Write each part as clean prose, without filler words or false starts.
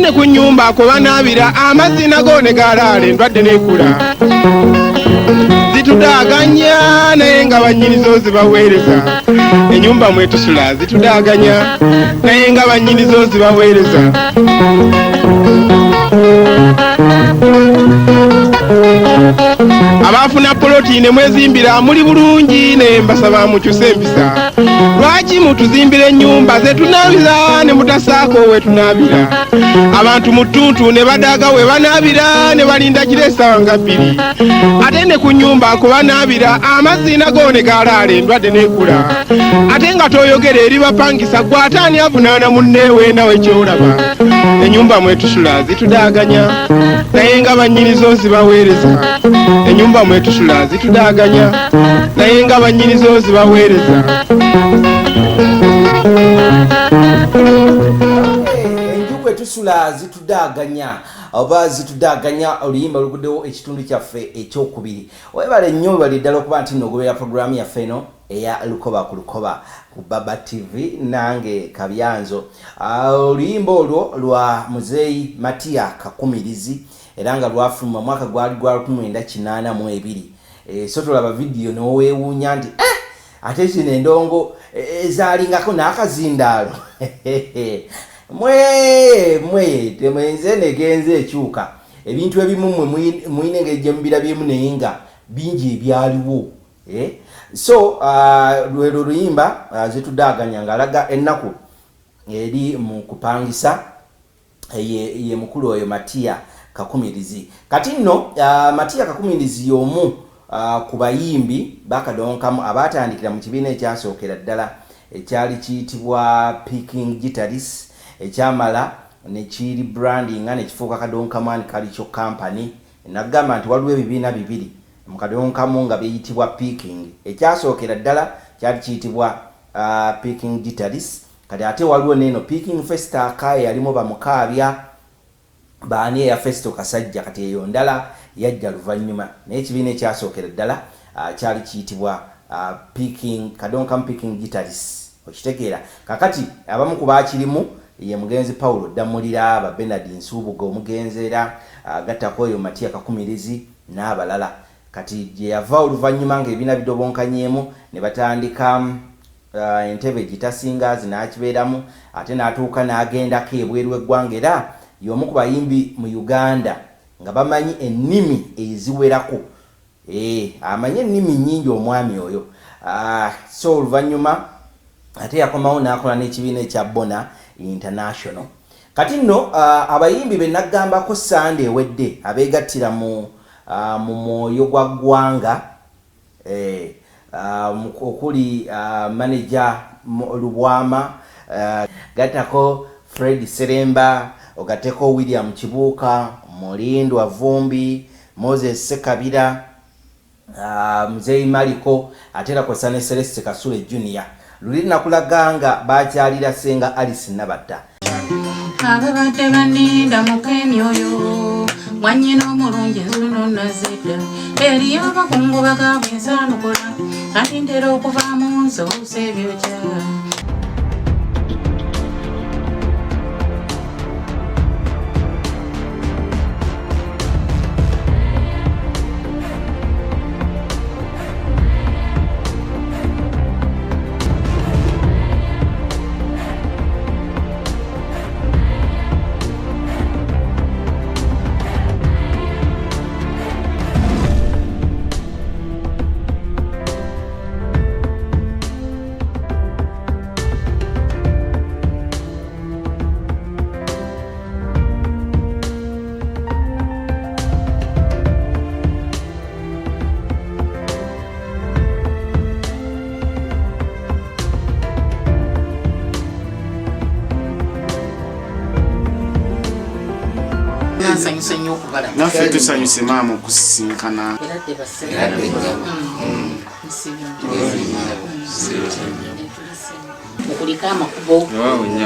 ne ku nnyumba kwe banaabira amazzi nago ne gaalaala endwadde n'ekula zitudaaganya naye nga bannyinizo zibaweereza ennyumba mwetusula zitudaaganya naye nga bannyinizo zibaweereza abafuna polotiine mwezimbira muli bulungi naye mbasaba mukyuse empisa lwaki mutuzimbira ennyumba zetunaabira ne mutasaako wetunaabira abantu mu ttuntu ne badaaga we banaabira ne balinda gira essaawa nga 2 ate ne ku nnyumba kwe banaabira amazzi nago ne gaalaala endwadde n'ekula ate nga tooyogera eri bapangisa gwe ataani avunaana munneewe nawe kyolaba ennyumba mwetusula zitudaaganya naye nga bannyinizo zibaweereza ennyumba mwetusula zitudaaganya naye nga bannyinizo zibaweereza enju tusula zitudaaganya oba zitudaaganya oluyimba oluguddewo ekitundu kyaffe ekyokubiri webale nnyo webali ddala okuba nti nogobera programu yaffe eno eya lukoba ku lukoba ku Baba TV nange Kabyanzo. Oluyimba olwo lwa muzeeyi Matia Kakumirizi era nga lwafuluma mwaka gwali gwa 1982. So tolaba video n'oweewuunya nti ate zino endongo ezaalingako n'akazindaalo mwe temwenze negenze ekyuka ebintu ebimu mwine ngejje mubirabyemu naye nga bingi ebyaliwo. So lwero luyimba zitudaaganya ng'alaga ennaku eri mu kupangisa ye mukulu oyo Matia Kakumirizi. Kati nno Matia Kakumirizi y'omu ku bayimbi bakadonkamu abatandikira mu kibiina ekyasookera ddala ekyali kiyitibwa Picking Guitarists ekyamala ne kiri branding nga ne kifuuka Kadonkamu and Culture Company. Nagamba nti waliwo ebibiina bibiri mu Kadonkamu nga biyitibwa Picking. Ekyasookera ddala kyali kiyitibwa Picking Guitarists. Kati ate waliwo neno Picking Festa Akaye yalimu bamukaabya baani ya Festo Kasajja kati eyo ndala yajja luvannyuma naye ekibiina ekyasookera ddala kyali kiyitibwa Picking Kadonkamu Picking Guitarists. Okitegeera kakati abamu ku baakirimu ye mugenzi Paulo Damulira ba Bernard Nsubuga omugenzi era gattako oyo Matia Kakumirizi n'abalala. Kati gye yava oluvannyuma ng'ebibiina bidobonkanyeemu ne batandika entebe gitasinga zinaakibeeramu ate n'atuuka n'agendako ebweru w'eggwanga era y'omu ku bayimbi mu Uganda nga bamanyi ennimi eziwerako. Amanyi ennimi nnyingi omwami oyo. So oluvannyuma ate yakomawo n'akola n'ekibiina ekya Bona International. Kati nno abayimbi be nagambako Sande ewedde abeegattira mu mwoyo gwa ggwanga okuli manager Lubwama, gattako Fred Seremba, ogateko William Kibuuka, Mulindwa Vumbi, Moses Sekabira, Muzeeyi Maliko, atera kw'ossa ne Celeste Kasule Junior. Luli nakulaganga bakyalira Senga Alice Nabatta. Ababadde baninda mukemyoyo mwanyina omulungi nzuno nazidda eriyo abakungu bagabwe ensaanukola kati ntera okuvaamu nsoose ebyokya. Naffe tusanyuse maama okusisinkana.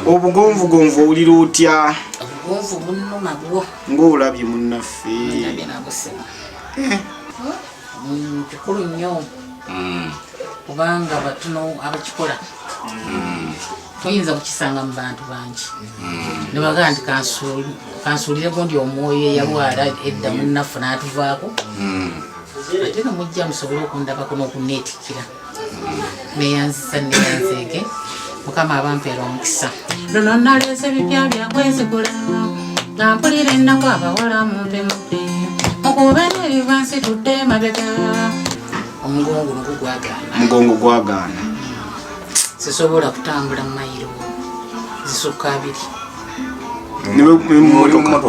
Obugonvugonvu owulira otya? Obugonvu bunnuma bwo. Ng'olabye munnaffe. Kikulu nnyo kubanga batono abakikola toyinza kukisanga mu bantu bangi nebagaa nti kansuulireko ndi omwoyo eyalwala edda munnaffe n'atuvaako ate nemujja musobole okundabako n'okuneetikira neyanzisa neyanzeege mukama abampeera omukisa luno naleese ebipya byakwezigula nga mpulira ennaku abawala mumpemupe mukube n'erivansi tudde mabega omugongo mugongo gwagaana sisobola kutambula mu mayiro zisukka 2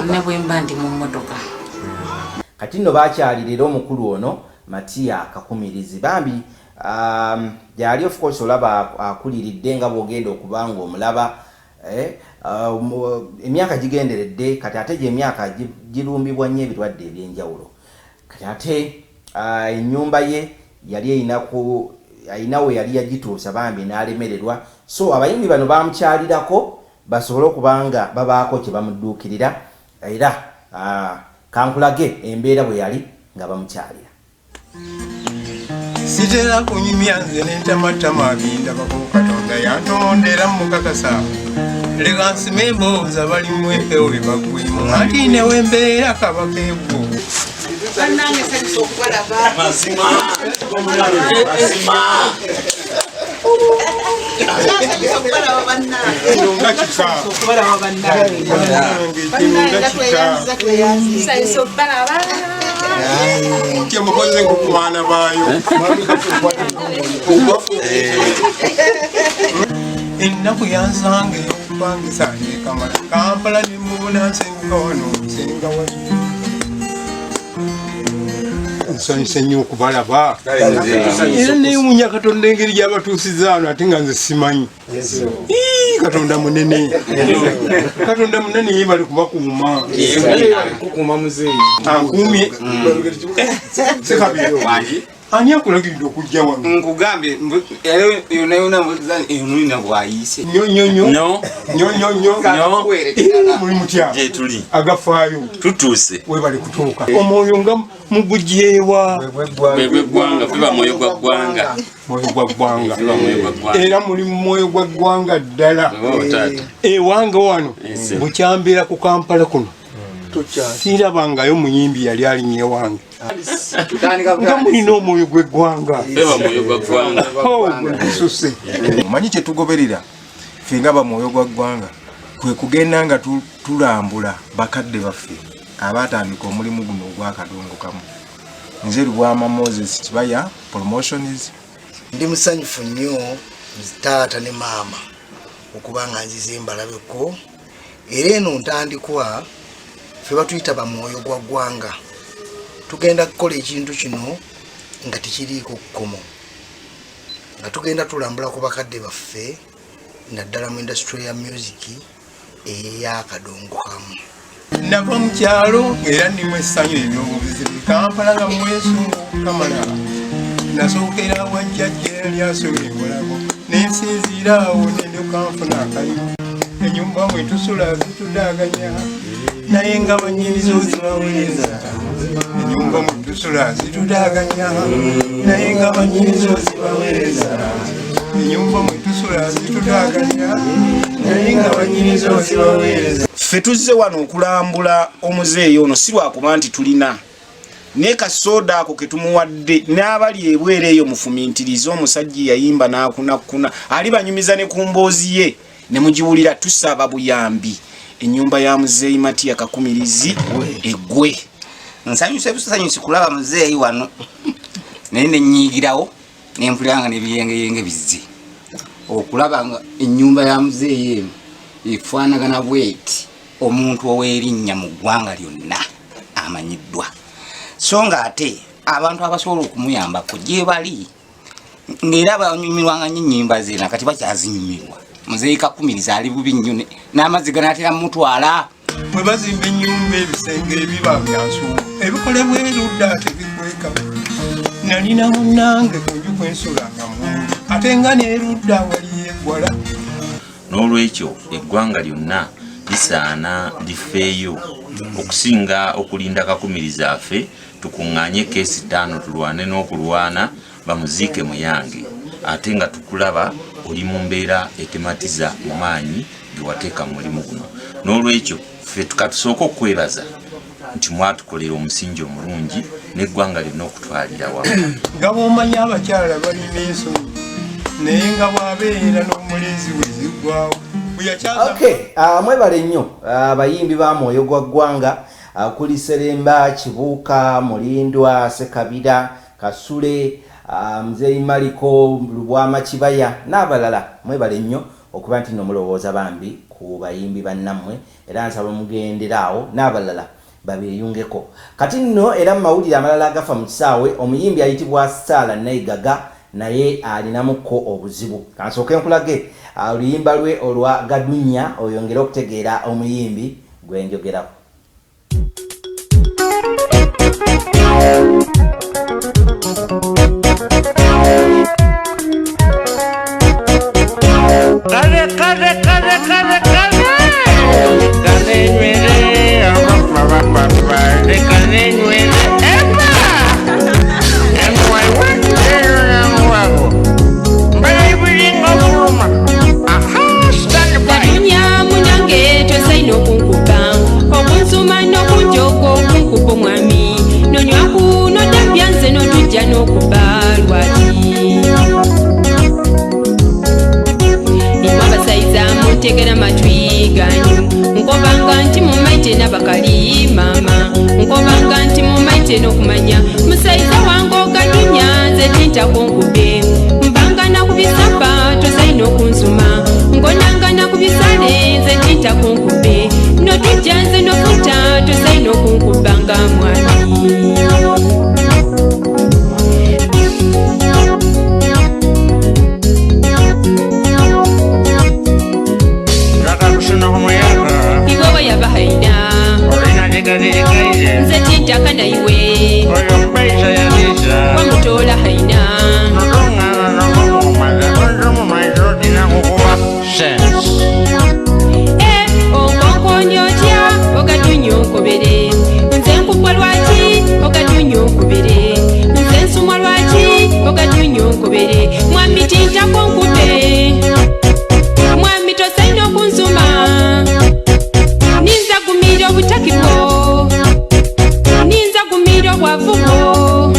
ne bwemba ndi mu mmotoka kati nno bakyalirira omukulu ono Matiya Kakumirizi bambi yali of course olaba akuliridde nga bwogenda okubanga omulaba emyaka gigenderedde kati ate gye emyaka girumbibwa nnyo ebirwadde ebyenjawulo kati ate ennyumba ye yali ayinawo yali yagituusa bambi n'alemererwa so abayimbi bano bamukyalirako basobole okubanga babaako kye bamudduukirira era kankulage embeera bwe yali nga bamukyalira sitera kunyumya nze n'entamatama abindabako Katonda yantondera mukakasa leka nsime embooza balimu empewo bebagwemu ati newe mbeera kabakeebwo bannange sagisa okubalaba mazima mukoze nkukubaana baayo ennaku yansange ey'okupangisa nekamala Kampala nemubona nsenguka wano nsenga wano nsanyusa nnyo okubalaba era neewuunya Katonda engeri gy'abatuusiza wano ate nga nze simanyi Katonda munene Katonda munene yeebale kubakuuma ankuumye sekabiro ani akulagiridde okujja wano nkugambye yonayona enulina bwayise muli mutya gyetuli agafaayo tutuuse webale kutuuka omwoyo nga mugujeewa gwegwanga kuba mwoyo gwa ggwanga era muli mwoyo gwa ggwanga ddala ewange wano bukyambeera ku Kampala kuno sirabangayo muyimbi yali alinye wange nga mulina omwoyo gw'eggwanga gususe manyi kyetugoberera ffe nga bamwoyo gwa ggwanga kwe kugenda nga tulambula bakadde baffe abatandika omulimu guno ogw'akadongo kamu nze Lubwama Moses Kibaya promotions ndi musanyufu nnyo taata ne maama okuba nga nzize mbalabeko era eno ntandikwa ffe batuyita bamwoyo gwa ggwanga tugenda kukola ekintu kino nga tekiriiko kkomo nga tugenda tulambula ku bakadde baffe naddala mu industry ya music ey'akadongo kamu nava mu kyalo era ndimu essanyu eby'obubuzibu Kampala nga mwesungu kamala nasookera wajjajja eryasobola engolako nensinziira awo nendoka nfuna akalimu ennyumba mwe tusula zitudaaganya naye nga bannyinizo zibaweereza ennyumba mwe tusula zitudaaganya naye nga bannyinizo zibaweereza ennyumba mwe tusula zitudaaganya naye nga bannyinizo zibaweereza ffe tuzze wano okulambula omuzeeyi ono si lwakuba nti tulina naye kasoda ako ketumuwadde n'abali ebwere eyo mufumintirize omusajja yayimba n'akunakuna ali banyumiza ne ku mboozi ye ne mugiwulira tusaba buyambi ennyumba ya muzeeyi Matiya Kakumirizi eggwe nsanyuse busanyusi kulaba muzeeyi wano naye nenyigirawo nempuliranga nebiyengeyenge bizze okulaba nga ennyumba ya muzeeyi eno efaanagana bweti omuntu ow'erinnya mu ggwanga lyonna amanyiddwa so nga ate abantu abasobola okumuyambako gye bali ng'era banyumirwanga nnyo ennyimba ze nakati bakyazinyumirwa muzeeyi Kakumirizi ali bubi nnyo n'amazzi ganaatera mutwala bwe bazimba ennyumba ebisenge ebiba byansuubu ebikolebwa erudda tebikweka nalina munnange kunju kwensulanga mungi ate nga n'erudda wali eggwala n'olwekyo eggwanga lyonna lisaana lifeeyo okusinga okulinda Kakumirizi affe tukuŋŋaanye keesi 5 tulwane n'okulwana bamuziike muyange ate nga tukulaba oli mu mbeera etematiza mu maanyi gewateeka mu mulimu guno. N'olwekyo ffe tukatusooka okwebaza nti mwatukolera omusingi omulungi n'eggwanga lirina okutwalira wamu. Nga bw'omanyi abakyala balina ensonyi naye nga bw'abeera n'omulenzi we ziggwawo. Mwebale nnyo abayimbi ba Mwoyo gwa Ggwanga kuli Seremba, Kibuuka, Mulindwa, Sekabira, Kasule, Mzee Maliko, Lubwama Kibaya n'abalala. Mwebale nnyo okuba nti nomulowooza bambi ku bayimbi bannammwe era nsaba mugenderaawo n'abalala babeyungeko. Kati nno era mawulire amalala agafa mu kisaawe, omuyimbi ayitibwa Sarah Naigaga naye alinamuko obuzibu. Kansooke nkulage oluyimba lwe olwa Gadunya oyongere okutegeera omuyimbi gwenjogerako. Tegera matwi ganyu nkobanga nti mumaite n'abakali mama nkobanga nti mumaite n'okumanya musaiza wange Gadunya nze tintakonkube mbanga nakubisamba tosaina okunzuma ngonanga nakubisale nze tintakonkube notujja nze nofuta tosaina okunkubanga mwami. Nze tintaka naiwe wamutola haina onkonkonya otya Gadunya onkobere nze nkubwa lwaki Gadunya onkobere nze nsumwa lwaki Gadunya onkobere mwami tintako nkube mwami tosaina okunzuma ninza gumira obutaki bwo ninza gumira obwavu bwo.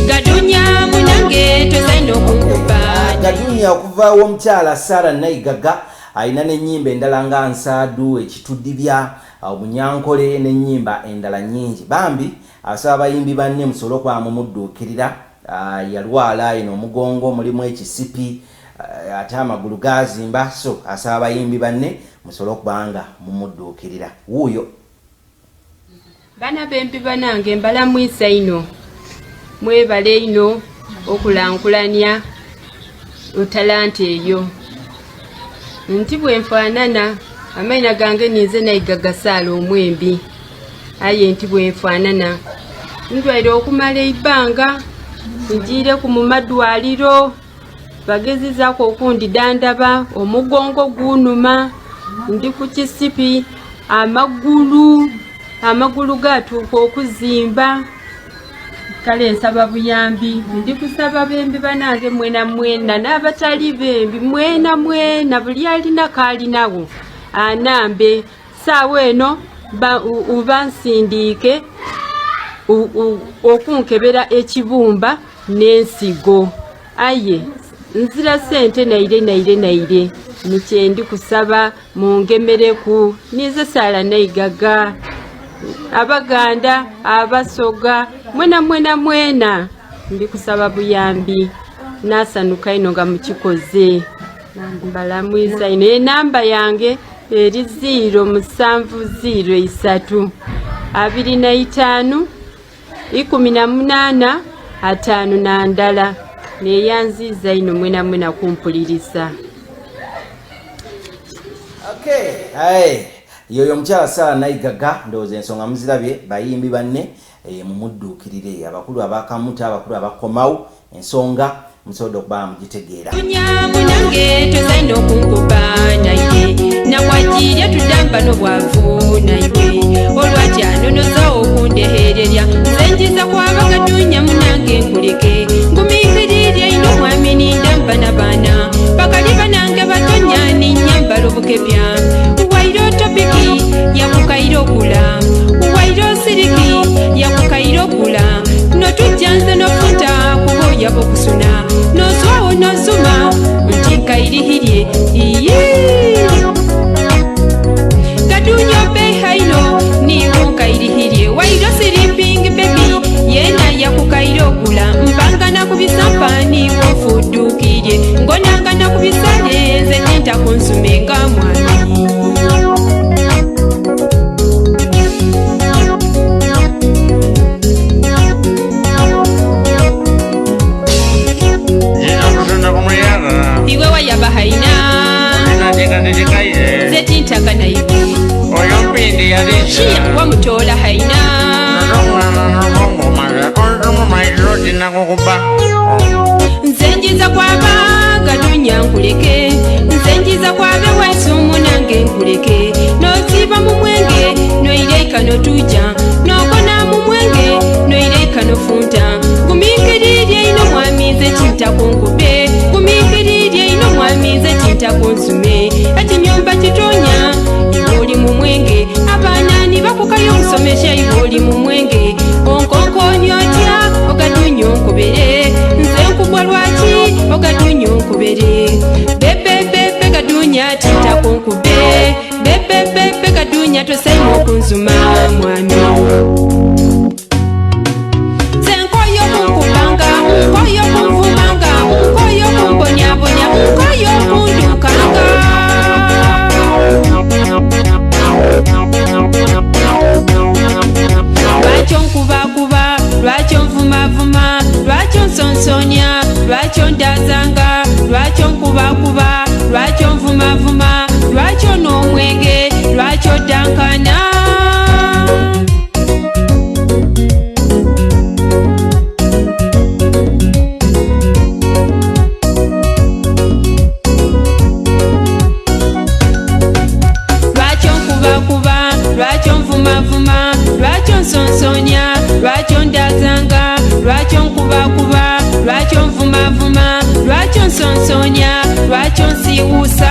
Gadunya munange tosaina okunkuba. Gadunya okuva w'omukyala Sarah Naigaga ayina n'ennyimba endala nga Nsaadu, Ekitudibya, Obunyankole n'ennyimba endala nnyingi. Bambi asaba abayimbi banne musobole okuba mumudduukirira. Yalwala eno omugongo mulimu ekisipi ate amagulu gazimba, so asaba abayimbi banne musobole okubanga mumudduukirira wuuyo. Bana bempi banange mbalamwisa ino mwebale ino okulankulanya utalanta eyo nti bwenfaanana amaina gange ninze Naigaga Sarah omwembi aye nti bwenfaanana ndwaire okumala ebbanga njiire ku mumadwaliro bagezizaako okundidandaba omugongo gunuma ndi ku kisipi amagulu gatuuka okuzimba. Kale nsaba buyambi ndi kusaba bembi banange mwena n'abatali bembi mwena buli alina kaalinawo anambe saawa eno uba nsindiike okunkebera ekibumba n'ensigo. Aye nzira sente naire nikyendi kusaba mungemereku nize Sarah Naigaga Abaganda Abasoga mwena ndi kusaba buyambi nasanuka ino nga mukikoze mbalamwiza ino enamba yange eri 07003 25 18 5 na ndala neyanziza ino mwena kumpuliriza. Yoyo omukyala Sarah Naigaga ndowooza ensonga muzirabye bayimbi banne mumudduukirire abakulu abakamuta abakulu abakomawo ensonga musobola okuba mugitegeera. munange tozaina okunkuba naye nakwajirya tudamba n'obwavu naye olwatyanonoza okundehererya nzenjiza kwaba Gadunya munange nkuleke ngumiikirirya ino mwami nindamba n'abaana bakali banange batonya ninyambala obukepya wairo topiki yakukairo okula wairo siriki yakukairo okula notujjanze nofunta kuba oyaba okusuna noswawo nosuma nti nkairihirye Gadunya obehaino niwo nkairihirye wairo sirimping bebi yena yakukairo okula mbangana kubisampa niwo nfudukirye ngonangana kubisale nze ninta kunsumenga mwami. Iwe wayaba haina zetintaka naiwe shiya wamutola haina nzenjiza kwaba Gadunya nkuleke nzenjiza kwabe waisu munange nkuleke noziba mu mwenge noireika notuja nokona mu mwenge noireika nofunta gumikirirye ino mwami zetinta kunkube gumikirirye ino mwami zetinta kunsume ati nyumba kitonya iwe mu mwenge abaana nibakukayo okusomesha iwe mu mwenge onkonkonyotya Gadunya onkubere nze nkugwa lwaki Gadunya onkubere bebebebe Gadunya tinta kunkube bebebebe Gadunya tosaina okunzuma mwami nkoyo kunkubanga nkoyo kunvumanga nkoyo kumbonyabonya nkoyo kundukanga lwakyo nkubakuba lwakyo nvumavuma lwakyo nsonsonya lwakyo ndazanga lwakyo nkubakuba lwakyo nvumavuma lwakyo n'omwenge lwakyo dankana lwakyo nkubakuba lwakyo nvumavuma lwakyo nsonsonya lwakyo ndazanga lwakyo nkubakuba lwakyo nvumavuma lwakyo nsonsonya lwakyo nsiwusa